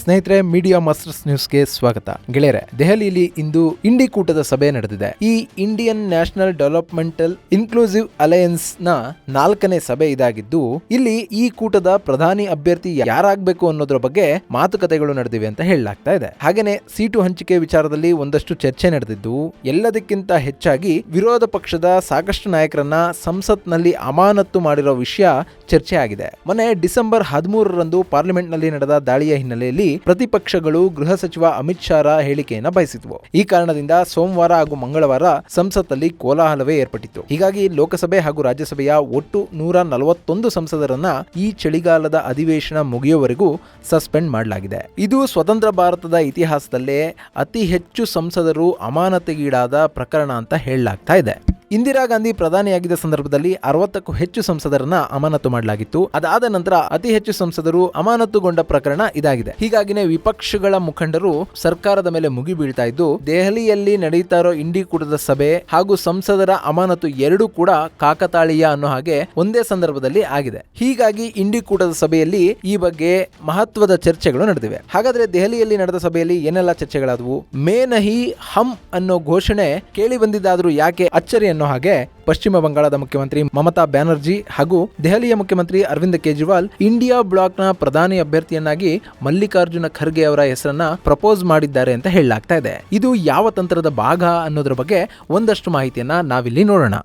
ಸ್ನೇಹಿತರೆ, media masters ನ್ಯೂಸ್ಗೆ ಸ್ವಾಗತ. ಗೆಳೆಯರೆ, ದೆಹಲಿಯಲ್ಲಿ ಇಂದು ಇಂಡಿ ಕೂಟದ ಸಭೆ ನಡೆದಿದೆ. ಈ Indian national developmental inclusive alliance ನ 4ನೇ ಸಭೆ ಇದಾಗಿದ್ದು, ಇಲ್ಲಿ ಈ ಕೂಟದ ಪ್ರಧಾನಿ ಅಭ್ಯರ್ಥಿ ಯಾರಾಗಬೇಕು ಅನ್ನೋದ್ರ ಬಗ್ಗೆ ಮಾತುಕತೆಗಳು ನಡೆದಿವೆ ಅಂತ ಹೇಳಲಾಗ್ತಾ ಇದೆ. ಹಾಗೇನೆ ಸೀಟು ಹಂಚಿಕೆ ವಿಚಾರದಲ್ಲಿ ಒಂದಷ್ಟು ಚರ್ಚೆ ನಡೆದಿದ್ದು, ಎಲ್ಲದಕ್ಕಿಂತ ಹೆಚ್ಚಾಗಿ ವಿರೋಧ ಪಕ್ಷದ ಸಾಕಷ್ಟು ನಾಯಕರನ್ನ ಸಂಸತ್ನಲ್ಲಿ ಅಮಾನತು ಮಾಡಿರೋ ವಿಷಯ ಚರ್ಚೆ ಆಗಿದೆ. ಮೊನ್ನೆ ಡಿಸೆಂಬರ್ 13ರಂದು ಪಾರ್ಲಿಮೆಂಟ್ ನಲ್ಲಿ ನಡೆದ ದಾಳಿಯ ಹಿನ್ನೆಲೆಯಲ್ಲಿ ಪ್ರತಿಪಕ್ಷಗಳು ಗೃಹ ಸಚಿವ ಅಮಿತ್ ಶಾ ಹೇಳಿಕೆಯನ್ನು ಬಯಸಿದ್ವು. ಈ ಕಾರಣದಿಂದ ಸೋಮವಾರ ಹಾಗೂ ಮಂಗಳವಾರ ಸಂಸತ್ತಲ್ಲಿ ಕೋಲಾಹಲವೇ ಏರ್ಪಟ್ಟಿತ್ತು. ಹೀಗಾಗಿ ಲೋಕಸಭೆ ಹಾಗೂ ರಾಜ್ಯಸಭೆಯ ಒಟ್ಟು 141 ಸಂಸದರನ್ನ ಈ ಚಳಿಗಾಲದ ಅಧಿವೇಶನ ಮುಗಿಯುವವರೆಗೂ ಸಸ್ಪೆಂಡ್ ಮಾಡಲಾಗಿದೆ. ಇದು ಸ್ವತಂತ್ರ ಭಾರತದ ಇತಿಹಾಸದಲ್ಲೇ ಅತಿ ಹೆಚ್ಚು ಸಂಸದರು ಅಮಾನತಿಗೀಡಾದ ಪ್ರಕರಣ ಅಂತ ಹೇಳಲಾಗ್ತಾ ಇದೆ. ಇಂದಿರಾ ಗಾಂಧಿ ಪ್ರಧಾನಿಯಾಗಿದ್ದ ಸಂದರ್ಭದಲ್ಲಿ 60ಕ್ಕೂ ಹೆಚ್ಚು ಸಂಸದರನ್ನ ಅಮಾನತು ಮಾಡಲಾಗಿತ್ತು. ಅದಾದ ನಂತರ ಅತಿ ಹೆಚ್ಚು ಸಂಸದರು ಅಮಾನತುಗೊಂಡ ಪ್ರಕರಣ ಇದಾಗಿದೆ. ಹೀಗಾಗಿನೇ ವಿಪಕ್ಷಗಳ ಮುಖಂಡರು ಸರ್ಕಾರದ ಮೇಲೆ ಮುಗಿ ಬೀಳ್ತಾ ಇದ್ದು, ದೆಹಲಿಯಲ್ಲಿ ನಡೆಯುತ್ತಾ ಇರೋ ಇಂಡಿ ಕೂಟದ ಸಭೆ ಹಾಗೂ ಸಂಸದರ ಅಮಾನತು ಎರಡೂ ಕೂಡ ಕಾಕತಾಳೀಯ ಅನ್ನೋ ಹಾಗೆ ಒಂದೇ ಸಂದರ್ಭದಲ್ಲಿ ಆಗಿದೆ. ಹೀಗಾಗಿ ಇಂಡಿ ಕೂಟದ ಸಭೆಯಲ್ಲಿ ಈ ಬಗ್ಗೆ ಮಹತ್ವದ ಚರ್ಚೆಗಳು ನಡೆದಿವೆ. ಹಾಗಾದ್ರೆ ದೆಹಲಿಯಲ್ಲಿ ನಡೆದ ಸಭೆಯಲ್ಲಿ ಏನೆಲ್ಲ ಚರ್ಚೆಗಳಾದವು? ಮೇ ನಹಿ ಹಮ್ ಅನ್ನೋ ಘೋಷಣೆ ಕೇಳಿ ಬಂದಿದ್ದಾದ್ರೂ ಯಾಕೆ ಅಚ್ಚರಿ ಅನ್ನೋ ಹಾಗೆ ಪಶ್ಚಿಮ ಬಂಗಾಳದ ಮುಖ್ಯಮಂತ್ರಿ ಮಮತಾ ಬ್ಯಾನರ್ಜಿ ಹಾಗೂ ದೆಹಲಿಯ ಮುಖ್ಯಮಂತ್ರಿ ಅರವಿಂದ್ ಕೇಜ್ರಿವಾಲ್ ಇಂಡಿಯಾ ಬ್ಲಾಕ್ನ ಪ್ರಧಾನಿ ಅಭ್ಯರ್ಥಿಯನ್ನಾಗಿ ಮಲ್ಲಿಕಾರ್ಜುನ ಖರ್ಗೆ ಅವರ ಹೆಸರನ್ನ ಪ್ರಪೋಸ್ ಮಾಡಿದ್ದಾರೆ ಅಂತ ಹೇಳಲಾಗ್ತಾ ಇದೆ. ಇದು ಯಾವ ತಂತ್ರದ ಭಾಗ ಅನ್ನೋದ್ರ ಬಗ್ಗೆ ಒಂದಷ್ಟು ಮಾಹಿತಿಯನ್ನ ನಾವಿಲ್ಲಿ ನೋಡೋಣ.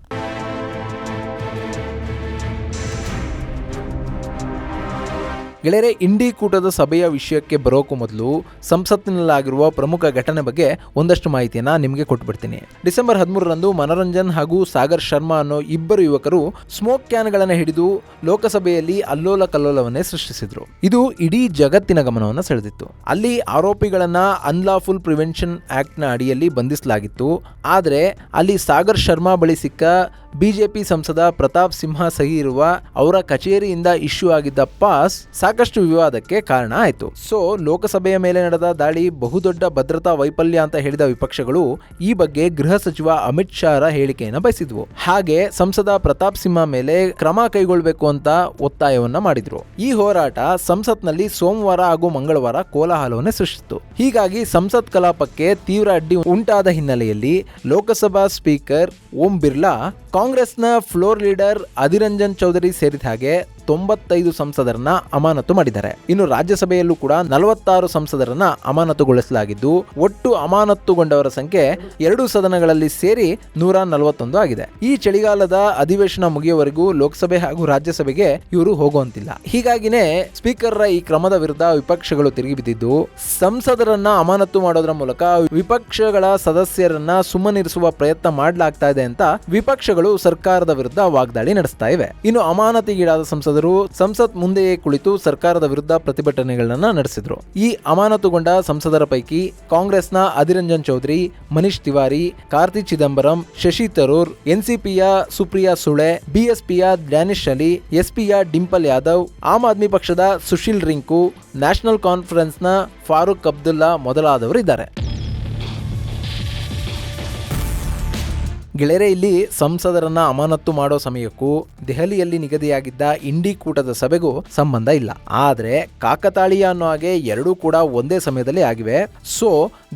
ಗೆಳೆಯರೆ, ಇಂಡಿ ಕೂಟದ ಸಭೆಯ ವಿಷಯಕ್ಕೆ ಬರೋಕ್ಕೂ ಮೊದಲು ಸಂಸತ್ತಿನಲ್ಲಾಗಿರುವ ಪ್ರಮುಖ ಘಟನೆ ಬಗ್ಗೆ ಒಂದಷ್ಟು ಮಾಹಿತಿಯನ್ನ ನಿಮಗೆ ಕೊಟ್ಬಿಡ್ತೀನಿ. ಡಿಸೆಂಬರ್ 13ರಂದು ಮನೋರಂಜನ್ ಹಾಗೂ ಸಾಗರ್ ಶರ್ಮಾ ಅನ್ನೋ ಇಬ್ಬರು ಯುವಕರು ಸ್ಮೋಕ್ ಕ್ಯಾನ್ಗಳನ್ನು ಹಿಡಿದು ಲೋಕಸಭೆಯಲ್ಲಿ ಅಲ್ಲೋಲ ಕಲ್ಲೋಲವನ್ನೇ ಸೃಷ್ಟಿಸಿದ್ರು. ಇದು ಇಡೀ ಜಗತ್ತಿನ ಗಮನವನ್ನು ಸೆಳೆದಿತ್ತು. ಅಲ್ಲಿ ಆರೋಪಿಗಳನ್ನ ಅನ್ಲಾಫುಲ್ ಪ್ರಿವೆನ್ಷನ್ ಆಕ್ಟ್ ನ ಅಡಿಯಲ್ಲಿ ಬಂಧಿಸಲಾಗಿತ್ತು. ಆದರೆ ಅಲ್ಲಿ ಸಾಗರ್ ಶರ್ಮಾ ಬಳಿ ಸಿಕ್ಕ ಬಿಜೆಪಿ ಸಂಸದ ಪ್ರತಾಪ್ ಸಿಂಹ ಸಹಿ ಇರುವ ಅವರ ಕಚೇರಿಯಿಂದ ಇಶ್ಯೂ ಆಗಿದ್ದ ಪಾಸ್ ಸಾಕಷ್ಟು ವಿವಾದಕ್ಕೆ ಕಾರಣ ಆಯಿತು. ಸೊ ಲೋಕಸಭೆಯ ಮೇಲೆ ನಡೆದ ದಾಳಿ ಬಹುದೊಡ್ಡ ಭದ್ರತಾ ವೈಫಲ್ಯ ಅಂತ ಹೇಳಿದ ವಿಪಕ್ಷಗಳು ಈ ಬಗ್ಗೆ ಗೃಹ ಸಚಿವ ಅಮಿತ್ ಶಾ ಹೇಳಿಕೆಯನ್ನು ಬಯಸಿದ್ವು. ಹಾಗೆ ಸಂಸದ ಪ್ರತಾಪ್ ಸಿಂಹ ಮೇಲೆ ಕ್ರಮ ಕೈಗೊಳ್ಳಬೇಕು ಅಂತ ಒತ್ತಾಯವನ್ನ ಮಾಡಿದ್ರು. ಈ ಹೋರಾಟ ಸಂಸತ್ನಲ್ಲಿ ಸೋಮವಾರ ಹಾಗೂ ಮಂಗಳವಾರ ಕೋಲಾಹಲವನ್ನೇ ಸೃಷ್ಟಿಸಿತು. ಹೀಗಾಗಿ ಸಂಸತ್ ಕಲಾಪಕ್ಕೆ ತೀವ್ರ ಅಡ್ಡಿ ಉಂಟಾದ ಹಿನ್ನೆಲೆಯಲ್ಲಿ ಲೋಕಸಭಾ ಸ್ಪೀಕರ್ ಓಂ ಬಿರ್ಲಾ ಕಾಂಗ್ರೆಸ್ನ ಫ್ಲೋರ್ ಲೀಡರ್ ಅಧೀರ್ ರಂಜನ್ ಚೌಧರಿ ಸೇರಿದ ಹಾಗೆ 95 ಸಂಸದರನ್ನ ಅಮಾನತು ಮಾಡಿದ್ದಾರೆ. ಇನ್ನು ರಾಜ್ಯಸಭೆಯಲ್ಲೂ ಕೂಡ 46 ಸಂಸದರನ್ನ ಅಮಾನತುಗೊಳಿಸಲಾಗಿದ್ದು, ಒಟ್ಟು ಅಮಾನತುಗೊಂಡವರ ಸಂಖ್ಯೆ 2 ಸದನಗಳಲ್ಲಿ ಸೇರಿ 141 ಆಗಿದೆ. ಈ ಚಳಿಗಾಲದ ಅಧಿವೇಶನ ಮುಗಿಯುವವರೆಗೂ ಲೋಕಸಭೆ ಹಾಗೂ ರಾಜ್ಯಸಭೆಗೆ ಇವರು ಹೋಗುವಂತಿಲ್ಲ. ಹೀಗಾಗಿನೇ ಸ್ಪೀಕರ್ ಈ ಕ್ರಮದ ವಿರುದ್ಧ ವಿಪಕ್ಷಗಳು ತಿರುಗಿಬಿದ್ದಿದ್ದು, ಸಂಸದರನ್ನ ಅಮಾನತು ಮಾಡೋದ್ರ ಮೂಲಕ ವಿಪಕ್ಷಗಳ ಸದಸ್ಯರನ್ನ ಸುಮ್ಮನಿರಿಸುವ ಪ್ರಯತ್ನ ಮಾಡಲಾಗ್ತಾ ಇದೆ ಅಂತ ವಿಪಕ್ಷಗಳು ಸರ್ಕಾರದ ವಿರುದ್ಧ ವಾಗ್ದಾಳಿ ನಡೆಸ್ತಾ ಇವೆ. ಇನ್ನು ಅಮಾನತಿಗೀಡಾದ ಸಂಸತ್ ಮುಂದೆಯೇ ಕುಳಿತು ಸರ್ಕಾರದ ವಿರುದ್ಧ ಪ್ರತಿಭಟನೆಗಳನ್ನ ನಡೆಸಿದ್ರು. ಈ ಅಮಾನತುಗೊಂಡ ಸಂಸದರ ಪೈಕಿ ಕಾಂಗ್ರೆಸ್ನ ಅಧೀರ್ ರಂಜನ್ ಚೌಧರಿ, ಮನೀಶ್ ತಿವಾರಿ, ಕಾರ್ತಿ ಚಿದಂಬರಂ, ಶಶಿ ತರೂರ್, ಎನ್ಸಿಪಿಯ ಸುಪ್ರಿಯಾ ಸುಳೆ, ಬಿಎಸ್ಪಿಯ ಡ್ಯಾನಿಶ್ ಅಲಿ, ಎಸ್ಪಿಯ ಡಿಂಪಲ್ ಯಾದವ್, ಆಮ್ ಆದ್ಮಿ ಪಕ್ಷದ ಸುಶೀಲ್ ರಿಂಕು, ನ್ಯಾಷನಲ್ ಕಾನ್ಫರೆನ್ಸ್ನ ಫಾರೂಕ್ ಅಬ್ದುಲ್ಲಾ ಮೊದಲಾದವರು ಇದ್ದಾರೆ. ಗೆಳೆಯರೆ, ಇಲ್ಲಿ ಸಂಸದರನ್ನ ಅಮಾನತು ಮಾಡೋ ಸಮಯಕ್ಕೂ ದೆಹಲಿಯಲ್ಲಿ ನಿಗದಿಯಾಗಿದ್ದ ಇಂಡಿ ಕೂಟದ ಸಭೆಗೂ ಸಂಬಂಧ ಇಲ್ಲ. ಆದ್ರೆ ಕಾಕತಾಳೀಯ ಅನ್ನೋ ಹಾಗೆ ಎರಡೂ ಕೂಡ ಒಂದೇ ಸಮಯದಲ್ಲಿ ಆಗಿವೆ. ಸೊ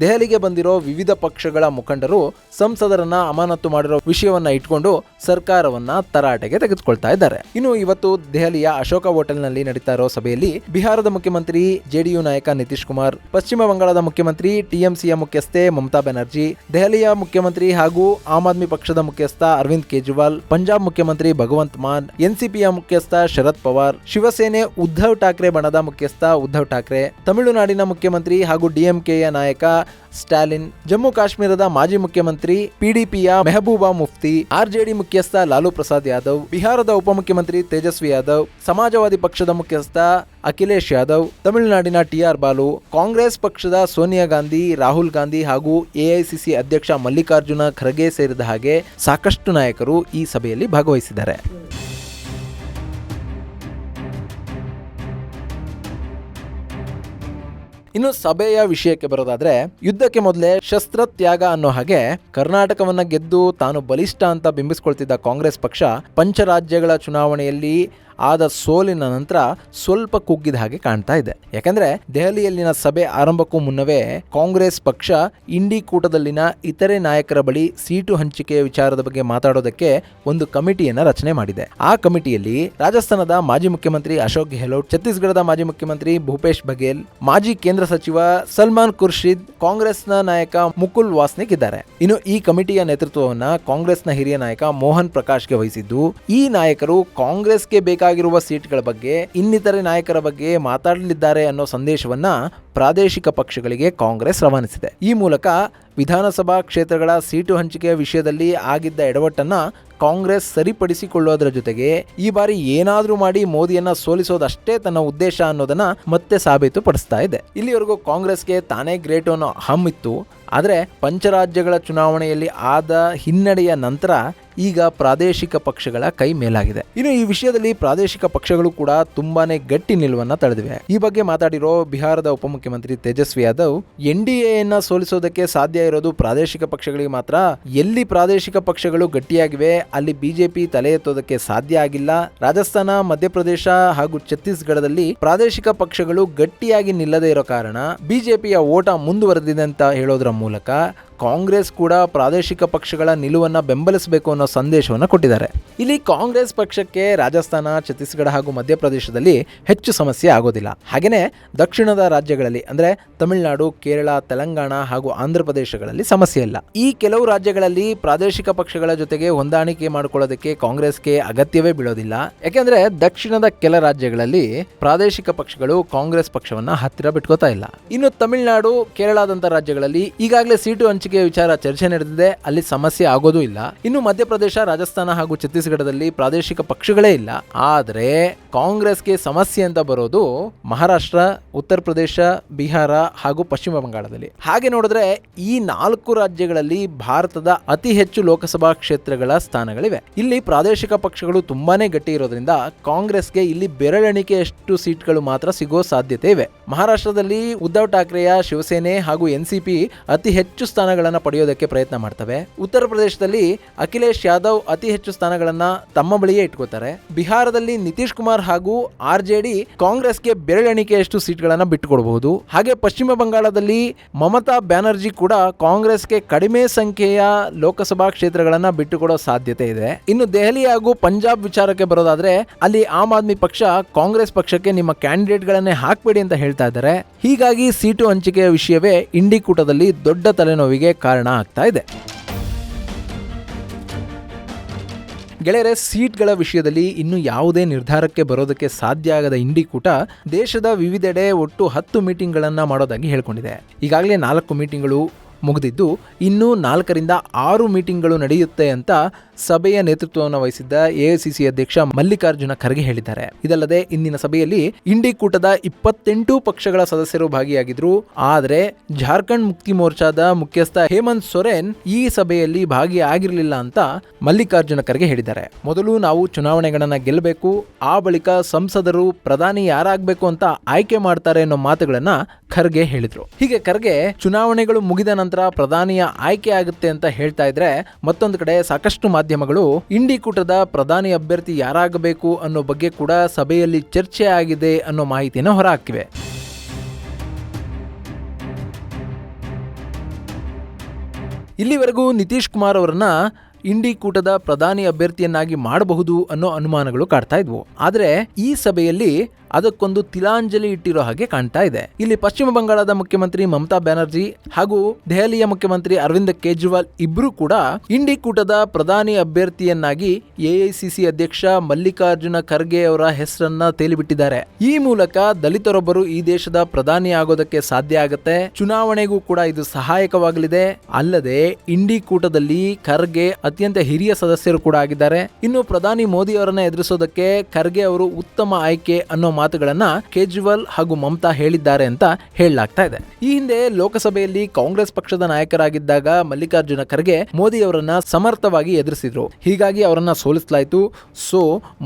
ದೆಹಲಿಗೆ ಬಂದಿರೋ ವಿವಿಧ ಪಕ್ಷಗಳ ಮುಖಂಡರು ಸಂಸದರನ್ನ ಅಮಾನತು ಮಾಡಿರೋ ವಿಷಯವನ್ನ ಇಟ್ಕೊಂಡು ಸರ್ಕಾರವನ್ನ ತರಾಟೆಗೆ ತೆಗೆದುಕೊಳ್ತಾ ಇದ್ದಾರೆ. ಇನ್ನು ಇವತ್ತು ದೆಹಲಿಯ ಅಶೋಕ ಹೋಟೆಲ್ನಲ್ಲಿ ನಡೀತಾ ಇರೋ ಸಭೆಯಲ್ಲಿ ಬಿಹಾರದ ಮುಖ್ಯಮಂತ್ರಿ ಜೆಡಿಯು ನಾಯಕ ನಿತೀಶ್ ಕುಮಾರ್, ಪಶ್ಚಿಮ ಬಂಗಾಳದ ಮುಖ್ಯಮಂತ್ರಿ ಟಿಎಂಸಿಯ ಮುಖ್ಯಸ್ಥೆ ಮಮತಾ ಬ್ಯಾನರ್ಜಿ, ದೆಹಲಿಯ ಮುಖ್ಯಮಂತ್ರಿ ಹಾಗೂ ಆಮ್ ಆದ್ಮಿ ಪಕ್ಷದ ಮುಖ್ಯಸ್ಥ ಅರವಿಂದ್ ಕೇಜ್ರಿವಾಲ್, ಪಂಜಾಬ್ ಮುಖ್ಯಮಂತ್ರಿ ಭಗವಂತ್ ಮಾನ್, ಎನ್ಸಿಪಿಯ ಮುಖ್ಯಸ್ಥ ಶರದ್ ಪವಾರ್, ಶಿವಸೇನೆ ಉದ್ಧವ್ ಠಾಕ್ರೆ ಬಣದ ಮುಖ್ಯಸ್ಥ ಉದ್ಧವ್ ಠಾಕ್ರೆ, ತಮಿಳುನಾಡಿನ ಮುಖ್ಯಮಂತ್ರಿ ಹಾಗೂ ಡಿಎಂಕೆಯ ನಾಯಕ ಸ್ಟಾಲಿನ್, ಜಮ್ಮು ಕಾಶ್ಮೀರದ ಮಾಜಿ ಮುಖ್ಯಮಂತ್ರಿ ಪಿಡಿಪಿಯ ಮೆಹಬೂಬಾ ಮುಫ್ತಿ, ಆರ್ಜೆಡಿ ಮುಖ್ಯಸ್ಥ ಲಾಲು ಪ್ರಸಾದ್ ಯಾದವ್, ಬಿಹಾರದ ಉಪಮುಖ್ಯಮಂತ್ರಿ ತೇಜಸ್ವಿ ಯಾದವ್, ಸಮಾಜವಾದಿ ಪಕ್ಷದ ಮುಖ್ಯಸ್ಥ ಅಖಿಲೇಶ್ ಯಾದವ್, ತಮಿಳುನಾಡಿನ ಟಿಆರ್ ಬಾಲು, ಕಾಂಗ್ರೆಸ್ ಪಕ್ಷದ ಸೋನಿಯಾ ಗಾಂಧಿ, ರಾಹುಲ್ ಗಾಂಧಿ ಹಾಗೂ ಎಐಸಿಸಿ ಅಧ್ಯಕ್ಷ ಮಲ್ಲಿಕಾರ್ಜುನ ಖರ್ಗೆ ಸೇರಿದ ಹಾಗೆ ಸಾಕಷ್ಟು ನಾಯಕರು ಈ ಸಭೆಯಲ್ಲಿ ಭಾಗವಹಿಸಿದ್ದಾರೆ. ಇನ್ನು ಸಭೆಯ ವಿಷಯಕ್ಕೆ ಬರೋದಾದ್ರೆ, ಯುದ್ಧಕ್ಕೆ ಮೊದಲೇ ಶಸ್ತ್ರತ್ಯಾಗ ಅನ್ನೋ ಹಾಗೆ ಕರ್ನಾಟಕವನ್ನ ಗೆದ್ದು ತಾನು ಬಲಿಷ್ಠ ಅಂತ ಬಿಂಬಿಸ್ಕೊಳ್ತಿದ್ದ ಕಾಂಗ್ರೆಸ್ ಪಕ್ಷ ಪಂಚರಾಜ್ಯಗಳ ಚುನಾವಣೆಯಲ್ಲಿ ಆದ ಸೋಲಿನ ನಂತರ ಸ್ವಲ್ಪ ಕುಗ್ಗಿದ ಹಾಗೆ ಕಾಣ್ತಾ ಇದೆ. ಯಾಕಂದ್ರೆ ದೆಹಲಿಯಲ್ಲಿನ ಸಭೆ ಆರಂಭಕ್ಕೂ ಮುನ್ನವೇ ಕಾಂಗ್ರೆಸ್ ಪಕ್ಷ ಇಂಡಿ ಕೂಟದಲ್ಲಿನ ಇತರೆ ನಾಯಕರ ಬಳಿ ಸೀಟು ಹಂಚಿಕೆಯ ವಿಚಾರದ ಬಗ್ಗೆ ಮಾತಾಡೋದಕ್ಕೆ ಒಂದು ಕಮಿಟಿಯನ್ನ ರಚನೆ ಮಾಡಿದೆ. ಆ ಕಮಿಟಿಯಲ್ಲಿ ರಾಜಸ್ಥಾನದ ಮಾಜಿ ಮುಖ್ಯಮಂತ್ರಿ ಅಶೋಕ್ ಗೆಹ್ಲೋಟ್, ಛತ್ತೀಸ್ಗಢದ ಮಾಜಿ ಮುಖ್ಯಮಂತ್ರಿ ಭೂಪೇಶ್ ಬಘೇಲ್, ಮಾಜಿ ಕೇಂದ್ರ ಸಚಿವ ಸಲ್ಮಾನ್ ಖುರ್ಷಿದ್, ಕಾಂಗ್ರೆಸ್ನ ನಾಯಕ ಮುಕುಲ್ ವಾಸ್ನಿಕ್ ಇದ್ದಾರೆ. ಇನ್ನು ಈ ಕಮಿಟಿಯ ನೇತೃತ್ವವನ್ನ ಕಾಂಗ್ರೆಸ್ನ ಹಿರಿಯ ನಾಯಕ ಮೋಹನ್ ಪ್ರಕಾಶ್ಗೆ ವಹಿಸಿದ್ದು, ಈ ನಾಯಕರು ಕಾಂಗ್ರೆಸ್ಗೆ ಬೇಕಾಗಿರುವ ಸೀಟ್ಗಳ ಬಗ್ಗೆ ಇನ್ನಿತರೆ ನಾಯಕರ ಬಗ್ಗೆ ಮಾತಾಡಲಿದ್ದಾರೆ ಅನ್ನೋ ಸಂದೇಶವನ್ನ ಪ್ರಾದೇಶಿಕ ಪಕ್ಷಗಳಿಗೆ ಕಾಂಗ್ರೆಸ್ ರವಾನಿಸಿದೆ. ಈ ಮೂಲಕ ವಿಧಾನಸಭಾ ಕ್ಷೇತ್ರಗಳ ಸೀಟು ಹಂಚಿಕೆಯ ವಿಷಯದಲ್ಲಿ ಆಗಿದ್ದ ಎಡವಟ್ಟನ್ನ ಕಾಂಗ್ರೆಸ್ ಸರಿಪಡಿಸಿಕೊಳ್ಳೋದರ ಜೊತೆಗೆ ಈ ಬಾರಿ ಏನಾದರೂ ಮಾಡಿ ಮೋದಿಯನ್ನ ಸೋಲಿಸೋದಷ್ಟೇ ತನ್ನ ಉದ್ದೇಶ ಅನ್ನೋದನ್ನ ಮತ್ತೆ ಸಾಬೀತುಪಡಿಸ್ತಾ ಇದೆ. ಇಲ್ಲಿವರೆಗೂ ಕಾಂಗ್ರೆಸ್ಗೆ ತಾನೇ ಗ್ರೇಟ್ ಅನ್ನೋ ಹಮ್ ಇತ್ತು. ಆದರೆ ಪಂಚರಾಜ್ಯಗಳ ಚುನಾವಣೆಯಲ್ಲಿ ಆದ ಹಿನ್ನಡೆಯ ನಂತರ ಈಗ ಪ್ರಾದೇಶಿಕ ಪಕ್ಷಗಳ ಕೈ ಮೇಲಾಗಿದೆ. ಇನ್ನು ಈ ವಿಷಯದಲ್ಲಿ ಪ್ರಾದೇಶಿಕ ಪಕ್ಷಗಳು ಕೂಡ ತುಂಬಾನೇ ಗಟ್ಟಿ ನಿಲುವನ್ನ ತಳೆದಿವೆ. ಈ ಬಗ್ಗೆ ಮಾತಾಡಿರೋ ಬಿಹಾರದ ಉಪಮುಖ್ಯಮಂತ್ರಿ ತೇಜಸ್ವಿ ಯಾದವ್, ಎನ್ಡಿಎಯನ್ನ ಸೋಲಿಸೋದಕ್ಕೆ ಸಾಧ್ಯ ಇರೋದು ಪ್ರಾದೇಶಿಕ ಪಕ್ಷಗಳಿಗೆ ಮಾತ್ರ. ಎಲ್ಲಿ ಪ್ರಾದೇಶಿಕ ಪಕ್ಷಗಳು ಗಟ್ಟಿಯಾಗಿವೆ ಅಲ್ಲಿ ಬಿಜೆಪಿ ತಲೆ ಎತ್ತೋದಕ್ಕೆ ಸಾಧ್ಯ ಆಗಿಲ್ಲ. ರಾಜಸ್ಥಾನ, ಮಧ್ಯಪ್ರದೇಶ ಹಾಗೂ ಛತ್ತೀಸ್ಗಢದಲ್ಲಿ ಪ್ರಾದೇಶಿಕ ಪಕ್ಷಗಳು ಗಟ್ಟಿಯಾಗಿ ನಿಲ್ಲದೇ ಇರೋ ಕಾರಣ ಬಿಜೆಪಿಯ ಓಟ ಮುಂದುವರೆದಿದೆ ಅಂತ ಹೇಳೋದ್ರ ಮೂಲಕ ಕಾಂಗ್ರೆಸ್ ಕೂಡ ಪ್ರಾದೇಶಿಕ ಪಕ್ಷಗಳ ನಿಲುವನ್ನ ಬೆಂಬಲಿಸಬೇಕು ಅನ್ನೋ ಸಂದೇಶವನ್ನು ಕೊಟ್ಟಿದ್ದಾರೆ. ಇಲ್ಲಿ ಕಾಂಗ್ರೆಸ್ ಪಕ್ಷಕ್ಕೆ ರಾಜಸ್ಥಾನ, ಛತ್ತೀಸ್ಗಢ ಹಾಗೂ ಮಧ್ಯಪ್ರದೇಶದಲ್ಲಿ ಹೆಚ್ಚು ಸಮಸ್ಯೆ ಆಗೋದಿಲ್ಲ. ಹಾಗೇನೆ ದಕ್ಷಿಣದ ರಾಜ್ಯಗಳಲ್ಲಿ ಅಂದ್ರೆ ತಮಿಳುನಾಡು, ಕೇರಳ, ತೆಲಂಗಾಣ ಹಾಗೂ ಆಂಧ್ರ ಪ್ರದೇಶಗಳಲ್ಲಿ ಸಮಸ್ಯೆ ಇಲ್ಲ. ಈ ಕೆಲವು ರಾಜ್ಯಗಳಲ್ಲಿ ಪ್ರಾದೇಶಿಕ ಪಕ್ಷಗಳ ಜೊತೆಗೆ ಹೊಂದಾಣಿಕೆ ಮಾಡಿಕೊಳ್ಳೋದಕ್ಕೆ ಕಾಂಗ್ರೆಸ್ಗೆ ಅಗತ್ಯವೇ ಬೀಳೋದಿಲ್ಲ. ಯಾಕೆಂದ್ರೆ ದಕ್ಷಿಣದ ಕೆಲ ರಾಜ್ಯಗಳಲ್ಲಿ ಪ್ರಾದೇಶಿಕ ಪಕ್ಷಗಳು ಕಾಂಗ್ರೆಸ್ ಪಕ್ಷವನ್ನ ಹತ್ತಿರ ಬಿಟ್ಕೋತಾ ಇಲ್ಲ. ಇನ್ನು ತಮಿಳುನಾಡು, ಕೇರಳದಂತ ರಾಜ್ಯಗಳಲ್ಲಿ ಈಗಾಗಲೇ ಸೀಟು ಹಂಚಿಕೆ ವಿಚಾರ ಚರ್ಚೆ ನಡೆದಿದೆ, ಅಲ್ಲಿ ಸಮಸ್ಯೆ ಆಗೋದೂ ಇಲ್ಲ. ಇನ್ನು ಮಧ್ಯಪ್ರದೇಶ, ರಾಜಸ್ಥಾನ ಹಾಗೂ ಛತ್ತೀಸ್ಗಢದಲ್ಲಿ ಪ್ರಾದೇಶಿಕ ಪಕ್ಷಗಳೇ ಇಲ್ಲ. ಆದರೆ ಕಾಂಗ್ರೆಸ್ಗೆ ಸಮಸ್ಯೆ ಅಂತ ಬರೋದು ಮಹಾರಾಷ್ಟ್ರ, ಉತ್ತರ ಪ್ರದೇಶ, ಬಿಹಾರ ಹಾಗೂ ಪಶ್ಚಿಮ ಬಂಗಾಳದಲ್ಲಿ. ಹಾಗೆ ನೋಡಿದ್ರೆ ಈ 4 ರಾಜ್ಯಗಳಲ್ಲಿ ಭಾರತದ ಅತಿ ಹೆಚ್ಚು ಲೋಕಸಭಾ ಕ್ಷೇತ್ರಗಳ ಸ್ಥಾನಗಳಿವೆ. ಇಲ್ಲಿ ಪ್ರಾದೇಶಿಕ ಪಕ್ಷಗಳು ತುಂಬಾನೇ ಗಟ್ಟಿ ಇರೋದ್ರಿಂದ ಕಾಂಗ್ರೆಸ್ಗೆ ಇಲ್ಲಿ ಬೆರಳೆಣಿಕೆಯಷ್ಟು ಸೀಟ್ಗಳು ಮಾತ್ರ ಸಿಗೋ ಸಾಧ್ಯತೆ ಇವೆ. ಮಹಾರಾಷ್ಟ್ರದಲ್ಲಿ ಉದ್ಧವ್ ಠಾಕ್ರೆಯ ಶಿವಸೇನೆ ಹಾಗೂ ಎನ್ಸಿಪಿ ಅತಿ ಹೆಚ್ಚು ಸ್ಥಾನಗಳನ್ನು ಪಡೆಯೋದಕ್ಕೆ ಪ್ರಯತ್ನ ಮಾಡ್ತವೆ. ಉತ್ತರ ಪ್ರದೇಶದಲ್ಲಿ ಅಖಿಲೇಶ್ ಯಾದವ್ ಅತಿ ಹೆಚ್ಚು ಸ್ಥಾನಗಳನ್ನ ತಮ್ಮ ಬಳಿಯೇ ಇಟ್ಕೋತಾರೆ. ಬಿಹಾರದಲ್ಲಿ ನಿತೀಶ್ ಕುಮಾರ್ ಹಾಗೂ ಆರ್ಜೆಡಿ ಕಾಂಗ್ರೆಸ್ಗೆ ಬೆರಳೆಣಿಕೆಯಷ್ಟು ಸೀಟ್ಗಳನ್ನ ಬಿಟ್ಟುಕೊಡಬಹುದು. ಹಾಗೆ ಪಶ್ಚಿಮ ಬಂಗಾಳದಲ್ಲಿ ಮಮತಾ ಬ್ಯಾನರ್ಜಿ ಕೂಡ ಕಾಂಗ್ರೆಸ್ಗೆ ಕಡಿಮೆ ಸಂಖ್ಯೆಯ ಲೋಕಸಭಾ ಕ್ಷೇತ್ರಗಳನ್ನ ಬಿಟ್ಟುಕೊಡೋ ಸಾಧ್ಯತೆ ಇದೆ. ಇನ್ನು ದೆಹಲಿ ಹಾಗೂ ಪಂಜಾಬ್ ವಿಚಾರಕ್ಕೆ ಬರೋದಾದ್ರೆ ಅಲ್ಲಿ ಆಮ್ ಆದ್ಮಿ ಪಕ್ಷ ಕಾಂಗ್ರೆಸ್ ಪಕ್ಷಕ್ಕೆ ನಿಮ್ಮ ಕ್ಯಾಂಡಿಡೇಟ್ ಗಳನ್ನೇ ಹಾಕ್ಬೇಡಿ ಅಂತ ಹೇಳ್ತಾ ಇದ್ದಾರೆ. ಹೀಗಾಗಿ ಸೀಟು ಹಂಚಿಕೆಯ ವಿಷಯವೇ ಇಂಡಿ ಕೂಟದಲ್ಲಿ ದೊಡ್ಡ ತಲೆನೋವಿಗೆ ಕಾರಣ ಆಗ್ತಾ ಇದೆ. ಗೆಳೆಯರೆ, ಸೀಟ್ಗಳ ವಿಷಯದಲ್ಲಿ ಇನ್ನು ಯಾವುದೇ ನಿರ್ಧಾರಕ್ಕೆ ಬರೋದಕ್ಕೆ ಸಾಧ್ಯ ಆಗದ ಇಂಡಿ ಕೂಟ ದೇಶದ ವಿವಿಧೆಡೆ ಒಟ್ಟು 10 ಮೀಟಿಂಗ್ಗಳನ್ನು ಮಾಡೋದಾಗಿ ಹೇಳ್ಕೊಂಡಿದೆ. ಈಗಾಗಲೇ 4 ಮೀಟಿಂಗ್ಗಳು ಮುಗಿದಿದ್ದು ಇನ್ನು 4ರಿಂದ 6 ಮೀಟಿಂಗ್ಗಳು ನಡೆಯುತ್ತೆ ಅಂತ ಸಭೆಯ ನೇತೃತ್ವವನ್ನು ವಹಿಸಿದ್ದ ಎಐಸಿಸಿ ಅಧ್ಯಕ್ಷ ಮಲ್ಲಿಕಾರ್ಜುನ ಖರ್ಗೆ ಹೇಳಿದ್ದಾರೆ. ಇದಲ್ಲದೆ ಇಂದಿನ ಸಭೆಯಲ್ಲಿ ಇಂಡಿ ಕೂಟದ 28 ಪಕ್ಷಗಳ ಸದಸ್ಯರು ಭಾಗಿಯಾಗಿದ್ರು. ಆದರೆ ಜಾರ್ಖಂಡ್ ಮುಕ್ತಿ ಮೋರ್ಚಾದ ಮುಖ್ಯಸ್ಥ ಹೇಮಂತ್ ಸೊರೇನ್ ಈ ಸಭೆಯಲ್ಲಿ ಭಾಗಿಯಾಗಿರಲಿಲ್ಲ ಅಂತ ಮಲ್ಲಿಕಾರ್ಜುನ ಖರ್ಗೆ ಹೇಳಿದ್ದಾರೆ. ಮೊದಲು ನಾವು ಚುನಾವಣೆಗಳನ್ನ ಗೆಲ್ಲಬೇಕು, ಆ ಬಳಿಕ ಸಂಸದರು ಪ್ರಧಾನಿ ಯಾರಾಗಬೇಕು ಅಂತ ಆಯ್ಕೆ ಮಾಡ್ತಾರೆ ಅನ್ನೋ ಮಾತುಗಳನ್ನ ಖರ್ಗೆ ಹೇಳಿದ್ರು. ಹೀಗೆ ಖರ್ಗೆ ಚುನಾವಣೆಗಳು ಮುಗಿದ ನಂತರ ಪ್ರಧಾನಿಯ ಆಯ್ಕೆ ಆಗುತ್ತೆ ಅಂತ ಹೇಳ್ತಾ ಇದ್ರೆ, ಮತ್ತೊಂದು ಕಡೆ ಸಾಕಷ್ಟು ಮಾಧ್ಯಮಗಳು ಇಂಡಿ ಕೂಟದ ಪ್ರಧಾನಿ ಅಭ್ಯರ್ಥಿ ಯಾರಾಗಬೇಕು ಅನ್ನೋ ಬಗ್ಗೆ ಕೂಡ ಸಭೆಯಲ್ಲಿ ಚರ್ಚೆ ಆಗಿದೆ ಅನ್ನೋ ಮಾಹಿತಿಯನ್ನು ಹೊರಹಾಕಿವೆ. ಇಲ್ಲಿವರೆಗೂ ನಿತೀಶ್ ಕುಮಾರ್ ಅವರನ್ನ ಇಂಡಿ ಕೂಟದ ಪ್ರಧಾನಿ ಅಭ್ಯರ್ಥಿಯನ್ನಾಗಿ ಮಾಡಬಹುದು ಅನ್ನೋ ಅನುಮಾನಗಳು ಕಾಡ್ತಾ ಇದ್ವು. ಆದ್ರೆ ಈ ಸಭೆಯಲ್ಲಿ ಅದಕ್ಕೊಂದು ತಿಲಾಂಜಲಿ ಇಟ್ಟಿರೋ ಹಾಗೆ ಕಾಣ್ತಾ ಇದೆ. ಇಲ್ಲಿ ಪಶ್ಚಿಮ ಬಂಗಾಳದ ಮುಖ್ಯಮಂತ್ರಿ ಮಮತಾ ಬ್ಯಾನರ್ಜಿ ಹಾಗೂ ದೆಹಲಿಯ ಮುಖ್ಯಮಂತ್ರಿ ಅರವಿಂದ್ ಕೇಜ್ರಿವಾಲ್ ಇಬ್ರು ಕೂಡ ಇಂಡಿ ಕೂಟದ ಪ್ರಧಾನಿ ಅಭ್ಯರ್ಥಿಯನ್ನಾಗಿ ಎಐಸಿಸಿ ಅಧ್ಯಕ್ಷ ಮಲ್ಲಿಕಾರ್ಜುನ ಖರ್ಗೆ ಅವರ ಹೆಸರನ್ನ ತೇಲಿಬಿಟ್ಟಿದ್ದಾರೆ. ಈ ಮೂಲಕ ದಲಿತರೊಬ್ಬರು ಈ ದೇಶದ ಪ್ರಧಾನಿ ಆಗೋದಕ್ಕೆ ಸಾಧ್ಯ ಆಗುತ್ತೆ. ಚುನಾವಣೆಗೂ ಕೂಡ ಇದು ಸಹಾಯಕವಾಗಲಿದೆ. ಅಲ್ಲದೆ ಇಂಡಿ ಕೂಟದಲ್ಲಿ ಖರ್ಗೆ ಅತ್ಯಂತ ಹಿರಿಯ ಸದಸ್ಯರು ಕೂಡ ಆಗಿದ್ದಾರೆ. ಇನ್ನು ಪ್ರಧಾನಿ ಮೋದಿ ಅವರನ್ನ ಎದುರಿಸೋದಕ್ಕೆ ಖರ್ಗೆ ಅವರು ಉತ್ತಮ ಆಯ್ಕೆ ಅನ್ನೋ ಮಾತುಗಳನ್ನ ಕೇಜ್ರಿವಾಲ್ ಹಾಗೂ ಮಮತಾ ಹೇಳಿದ್ದಾರೆ ಅಂತ ಹೇಳಲಾಗ್ತಾ ಇದೆ. ಈ ಹಿಂದೆ ಲೋಕಸಭೆಯಲ್ಲಿ ಕಾಂಗ್ರೆಸ್ ಪಕ್ಷದ ನಾಯಕರಾಗಿದ್ದಾಗ ಮಲ್ಲಿಕಾರ್ಜುನ ಖರ್ಗೆ ಮೋದಿ ಅವರನ್ನ ಸಮರ್ಥವಾಗಿ ಎದುರಿಸಿದ್ರು. ಹೀಗಾಗಿ ಅವರನ್ನ ಸೋಲಿಸಲಾಯಿತು. ಸೊ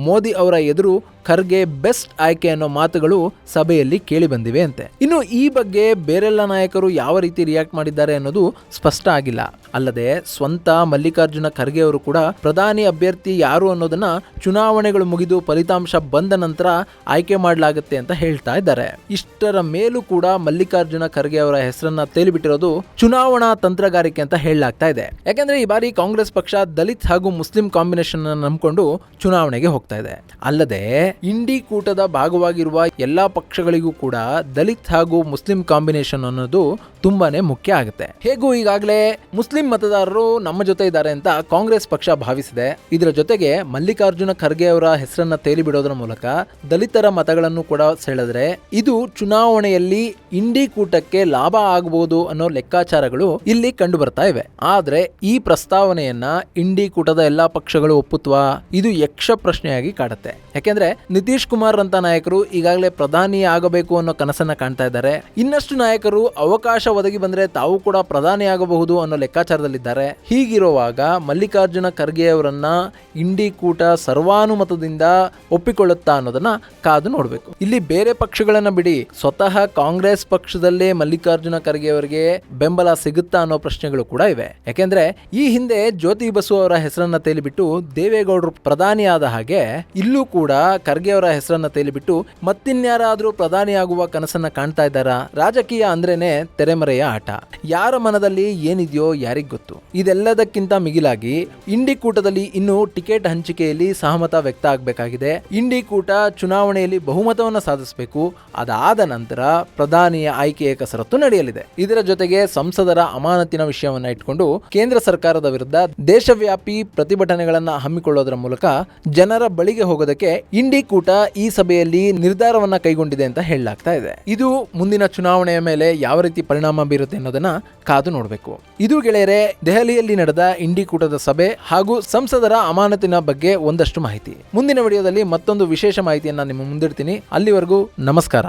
ಮೋದಿ ಅವರ ಎದುರು ಖರ್ಗೆ ಬೆಸ್ಟ್ ಆಯ್ಕೆ ಅನ್ನೋ ಮಾತುಗಳು ಸಭೆಯಲ್ಲಿ ಕೇಳಿ ಬಂದಿವೆ ಅಂತೆ. ಇನ್ನು ಈ ಬಗ್ಗೆ ಬೇರೆಲ್ಲ ನಾಯಕರು ಯಾವ ರೀತಿ ರಿಯಾಕ್ಟ್ ಮಾಡಿದ್ದಾರೆ ಅನ್ನೋದು ಸ್ಪಷ್ಟ ಆಗಿಲ್ಲ. ಅಲ್ಲದೆ ಸ್ವಂತ ಮಲ್ಲಿಕಾರ್ಜುನ ಖರ್ಗೆ ಅವರು ಕೂಡ ಪ್ರಧಾನಿ ಅಭ್ಯರ್ಥಿ ಯಾರು ಅನ್ನೋದನ್ನ ಚುನಾವಣೆಗಳು ಮುಗಿದು ಫಲಿತಾಂಶ ಬಂದ ನಂತರ ಆಯ್ಕೆ ಮಾಡಲಾಗುತ್ತೆ ಅಂತ ಹೇಳ್ತಾ ಇದ್ದಾರೆ. ಇಷ್ಟರ ಮೇಲೂ ಕೂಡ ಮಲ್ಲಿಕಾರ್ಜುನ ಖರ್ಗೆ ಅವರ ಹೆಸರನ್ನ ತೇಲಿಬಿಟ್ಟಿರೋದು ಚುನಾವಣಾ ತಂತ್ರಗಾರಿಕೆ ಅಂತ ಹೇಳಲಾಗ್ತಾ ಇದೆ. ಯಾಕಂದ್ರೆ ಈ ಬಾರಿ ಕಾಂಗ್ರೆಸ್ ಪಕ್ಷ ದಲಿತ್ ಹಾಗೂ ಮುಸ್ಲಿಂ ಕಾಂಬಿನೇಷನ್ ನಂಬಿಕೊಂಡು ಚುನಾವಣೆಗೆ ಹೋಗ್ತಾ ಇದೆ. ಅಲ್ಲದೆ ಇಂಡಿ ಕೂಟದ ಭಾಗವಾಗಿರುವ ಎಲ್ಲಾ ಪಕ್ಷಗಳಿಗೂ ಕೂಡ ದಲಿತ್ ಹಾಗೂ ಮುಸ್ಲಿಂ ಕಾಂಬಿನೇಷನ್ ಅನ್ನೋದು ತುಂಬಾನೇ ಮುಖ್ಯ ಆಗುತ್ತೆ. ಹೇಗೂ ಈಗಾಗಲೇ ಮುಸ್ಲಿಂ ಮತದಾರರು ನಮ್ಮ ಜೊತೆ ಇದ್ದಾರೆ ಅಂತ ಕಾಂಗ್ರೆಸ್ ಪಕ್ಷ ಭಾವಿಸಿದೆ. ಇದರ ಜೊತೆಗೆ ಮಲ್ಲಿಕಾರ್ಜುನ ಖರ್ಗೆ ಅವರ ಹೆಸರನ್ನ ತೇಲಿ ಬಿಡೋದ್ರ ಮೂಲಕ ದಲಿತರ ಮತಗಳನ್ನು ಕೂಡ ಸೆಳೆದ್ರೆ ಇದು ಚುನಾವಣೆಯಲ್ಲಿ ಇಂಡಿ ಕೂಟಕ್ಕೆ ಲಾಭ ಆಗಬಹುದು ಅನ್ನೋ ಲೆಕ್ಕಾಚಾರಗಳು ಇಲ್ಲಿ ಕಂಡು ಬರ್ತಾ ಇವೆ. ಆದ್ರೆ ಈ ಪ್ರಸ್ತಾವನೆಯನ್ನ ಇಂಡಿ ಕೂಟದ ಎಲ್ಲಾ ಪಕ್ಷಗಳು ಒಪ್ಪುತ್ವಾ? ಇದು ಯಕ್ಷ ಪ್ರಶ್ನೆಯಾಗಿ ಕಾಡುತ್ತೆ. ಯಾಕೆಂದ್ರೆ ನಿತೀಶ್ ಕುಮಾರ್ ಅಂತ ನಾಯಕರು ಈಗಾಗಲೇ ಪ್ರಧಾನಿ ಆಗಬೇಕು ಅನ್ನೋ ಕನಸನ್ನ ಕಾಣ್ತಾ ಇದ್ದಾರೆ. ಇನ್ನಷ್ಟು ನಾಯಕರು ಅವಕಾಶ ಒದಗಿ ಬಂದ್ರೆ ತಾವು ಕೂಡ ಪ್ರಧಾನಿ ಆಗಬಹುದು ಅನ್ನೋ ಲೆಕ್ಕಾಚಾರದಲ್ಲಿದ್ದಾರೆ. ಹೀಗಿರುವಾಗ ಮಲ್ಲಿಕಾರ್ಜುನ ಖರ್ಗೆ ಅವರನ್ನ ಇಂಡಿ ಕೂಟ ಸರ್ವಾನುಮತದಿಂದ ಒಪ್ಪಿಕೊಳ್ಳುತ್ತಾ ಅನ್ನೋದನ್ನ ಕಾದು ನೋಡಬೇಕು. ಇಲ್ಲಿ ಬೇರೆ ಪಕ್ಷಗಳನ್ನ ಬಿಡಿ, ಸ್ವತಃ ಕಾಂಗ್ರೆಸ್ ಪಕ್ಷದಲ್ಲೇ ಮಲ್ಲಿಕಾರ್ಜುನ ಖರ್ಗೆ ಅವರಿಗೆ ಬೆಂಬಲ ಸಿಗುತ್ತಾ ಅನ್ನೋ ಪ್ರಶ್ನೆಗಳು ಕೂಡ ಇವೆ. ಯಾಕೆಂದ್ರೆ ಈ ಹಿಂದೆ ಜ್ಯೋತಿ ಬಸು ಅವರ ಹೆಸರನ್ನ ತೇಲಿಬಿಟ್ಟು ದೇವೇಗೌಡರು ಪ್ರಧಾನಿ ಆದ ಹಾಗೆ ಇಲ್ಲೂ ಕೂಡ ಖರ್ಗೆ ಅವರ ಹೆಸರನ್ನ ತೇಲಿಬಿಟ್ಟು ಮತ್ತಿನ್ಯಾರಾದ್ರೂ ಪ್ರಧಾನಿ ಆಗುವ ಕನಸನ್ನ ಕಾಣ್ತಾ ಇದ್ದಾರಾ? ರಾಜಕೀಯ ಅಂದ್ರೇನೆ ತೆರೆಮರೆಯ ಆಟ. ಯಾರ ಮನದಲ್ಲಿ ಏನಿದೆಯೋ ಯಾರಿಗ್ ಗೊತ್ತು. ಇದೆಲ್ಲದಕ್ಕಿಂತ ಮಿಗಿಲಾಗಿ ಇಂಡಿ ಕೂಟದಲ್ಲಿ ಇನ್ನು ಟಿಕೆಟ್ ಹಂಚಿಕೆಯಲ್ಲಿ ಸಹಮತ ವ್ಯಕ್ತ ಆಗಬೇಕಾಗಿದೆ. ಇಂಡಿ ಕೂಟ ಚುನಾವಣೆಯಲ್ಲಿ ಬಹುಮತವನ್ನು ಸಾಧಿಸಬೇಕು. ಅದಾದ ನಂತರ ಪ್ರಧಾನಿಯ ಆಯ್ಕೆಯ ಕಸರತ್ತು ನಡೆಯಲಿದೆ. ಇದರ ಜೊತೆಗೆ ಸಂಸದರ ಅಮಾನತಿನ ವಿಷಯವನ್ನ ಇಟ್ಕೊಂಡು ಕೇಂದ್ರ ಸರ್ಕಾರದ ವಿರುದ್ಧ ದೇಶವ್ಯಾಪಿ ಪ್ರತಿಭಟನೆಗಳನ್ನ ಹಮ್ಮಿಕೊಳ್ಳೋದರ ಮೂಲಕ ಜನರ ಬಳಿಗೆ ಹೋಗೋದಕ್ಕೆ ಇಂಡಿ ಕೂಟ ಈ ಸಭೆಯಲ್ಲಿ ನಿರ್ಧಾರವನ್ನ ಕೈಗೊಂಡಿದೆ ಅಂತ ಹೇಳಲಾಗ್ತಾ ಇದೆ. ಇದು ಮುಂದಿನ ಚುನಾವಣೆಯ ಮೇಲೆ ಯಾವ ರೀತಿ ಪರಿಣಾಮ ಬೀರುತ್ತೆ ಅನ್ನೋದನ್ನ ಕಾದು ನೋಡಬೇಕು. ಇದು ಗೆಳೆಯರೆ ದೆಹಲಿಯಲ್ಲಿ ನಡೆದ ಇಂಡಿ ಕೂಟದ ಸಭೆ ಹಾಗೂ ಸಂಸದರ ಅಮಾನತಿನ ಬಗ್ಗೆ ಒಂದಷ್ಟು ಮಾಹಿತಿ. ಮುಂದಿನ ವಿಡಿಯೋದಲ್ಲಿ ಮತ್ತೊಂದು ವಿಶೇಷ ಮಾಹಿತಿಯನ್ನ ನಿಮ್ಮ ಮುಂದಿಡ್ತೀನಿ. ಅಲ್ಲಿವರೆಗೂ ನಮಸ್ಕಾರ.